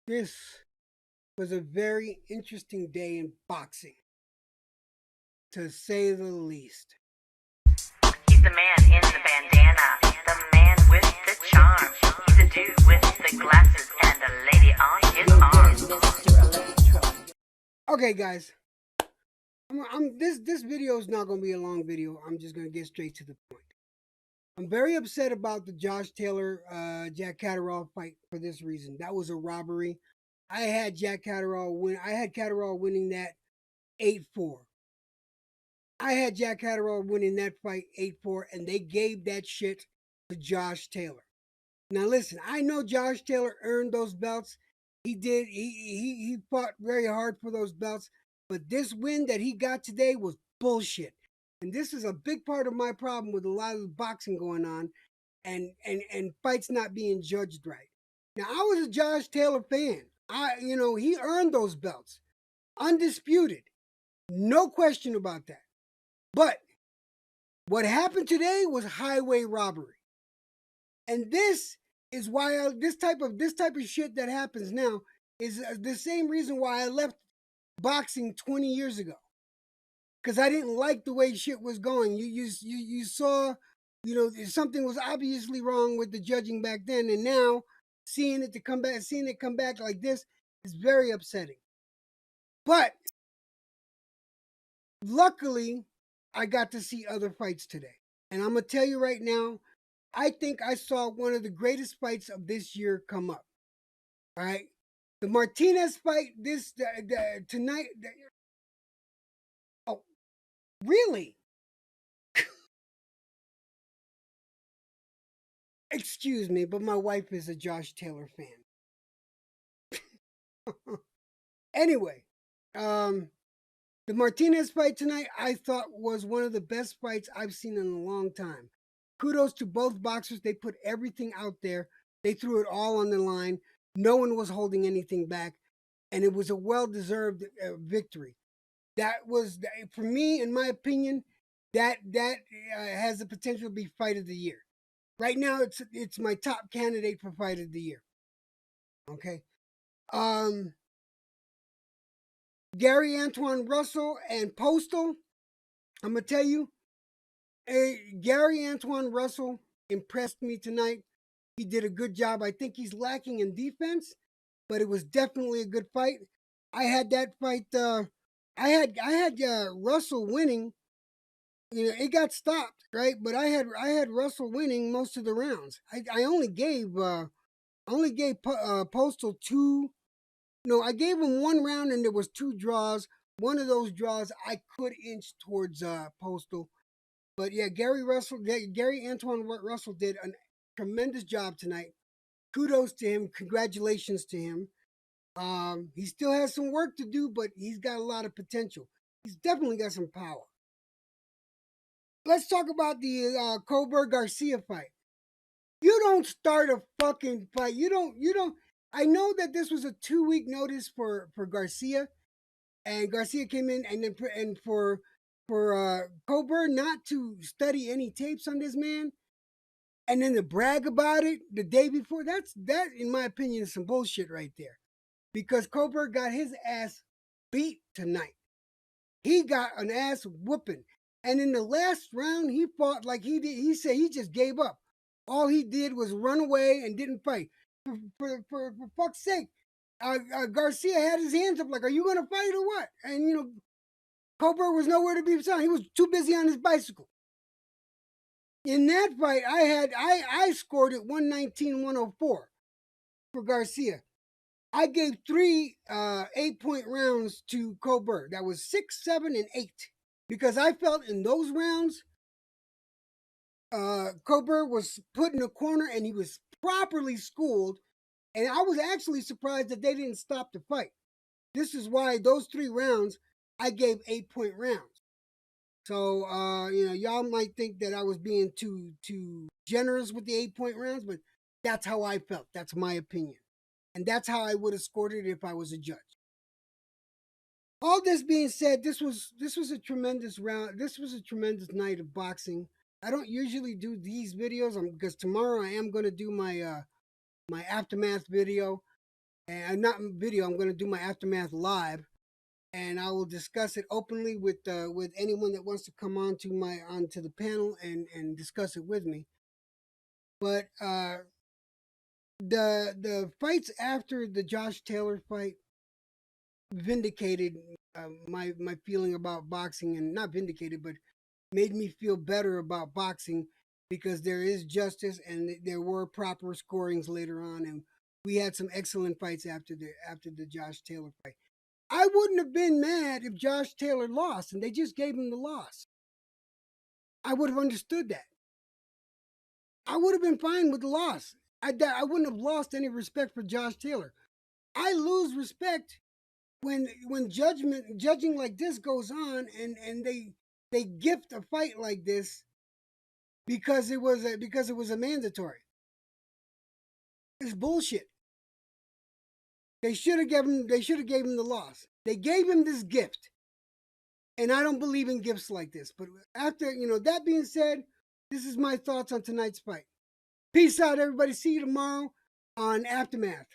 This was a very interesting day in boxing, to say the least. He's the man in the bandana, the man with the charm. He's a dude with the glasses and a lady on his arm. Okay, guys, this video is not going to be a long video. I'm just going to get straight to the point. I'm very upset about the Josh Taylor Jack Catterall fight for this reason. That was a robbery. I had Jack Catterall win. I had Catterall winning that 8-4. I had Jack Catterall winning that fight 8-4, and they gave that shit to Josh Taylor. Now listen, I know Josh Taylor earned those belts. He did. He fought very hard for those belts. But this win that he got today was bullshit. And this is a big part of my problem with a lot of the boxing going on and fights not being judged right. Now I was a Josh Taylor fan. He earned those belts. Undisputed. No question about that. But what happened today was highway robbery. And this is why this type of shit that happens now is the same reason why I left boxing 20 years ago, because I didn't like the way shit was going. You saw, something was obviously wrong with the judging back then, and now seeing it come back like this is very upsetting. But luckily, I got to see other fights today, and I'm gonna tell you right now, I think I saw one of the greatest fights of this year come up. All right, the Martinez fight tonight. Oh, really? Excuse me, but my wife is a Josh Taylor fan. Anyway, um, the Martinez fight tonight I thought was one of the best fights I've seen in a long time. Kudos to both boxers. They put everything out there. They threw it all on the line. No one was holding anything back, and it was a well-deserved victory. That was, for me, in my opinion, that has the potential to be fight of the year. Right now, it's my top candidate for fight of the year. Okay. Um, Gary Antoine Russell and Postal. I'm gonna tell you, Gary Antoine Russell impressed me tonight. He did a good job. I think he's lacking in defense, but it was definitely a good fight. I had that fight. I had Russell winning. It got stopped, right? But I had Russell winning most of the rounds. I only gave Postal two. No, I gave him one round and there was two draws. One of those draws I could inch towards Postal, but yeah, Gary Antoine Russell did a tremendous job tonight. Kudos to him. Congratulations to him. He still has some work to do, but he's got a lot of potential. He's definitely got some power. Let's talk about the Colbert Garcia fight. You don't start a fucking fight. You don't. I know that this was a 2 week notice for Garcia, and Garcia came in and for Colbert not to study any tapes on this man, and then to brag about it the day before. That in my opinion is some bullshit right there, because Colbert got his ass beat tonight. He got an ass whooping. And in the last round, he fought like he did. He said he just gave up. All he did was run away and didn't fight. For fuck's sake, Garcia had his hands up like, "Are you gonna fight or what?" And Colbert was nowhere to be found. He was too busy on his bicycle. In that fight, I scored it 119-104 for Garcia. I gave three 8 point rounds to Colbert. That was 6, 7, and 8. Because I felt in those rounds, Colbert was put in a corner and he was properly schooled. And I was actually surprised that they didn't stop the fight. This is why those 3 rounds I gave 8 point rounds. So y'all might think that I was being too generous with the 8 point rounds, but that's how I felt. That's my opinion. And that's how I would have scored it if I was a judge. All this being said, this was a tremendous round. This was a tremendous night of boxing. I don't usually do these videos because tomorrow I am going to do my aftermath video, and not video. I'm going to do my aftermath live, and I will discuss it openly with anyone that wants to come onto the panel and discuss it with me. But the fights after the Josh Taylor fight vindicated my feeling about boxing, and not vindicated, but made me feel better about boxing because there is justice and there were proper scorings later on, and we had some excellent fights after the Josh Taylor fight. I wouldn't have been mad if Josh Taylor lost and they just gave him the loss. I would have understood that. I would have been fine with the loss. I wouldn't have lost any respect for Josh Taylor. I lose respect when judging like this goes on, and they gift a fight like this because it was a mandatory. It's bullshit. They should have gave him the loss. They gave him this gift. And I don't believe in gifts like this. But after, that being said, this is my thoughts on tonight's fight. Peace out, everybody. See you tomorrow on Aftermath.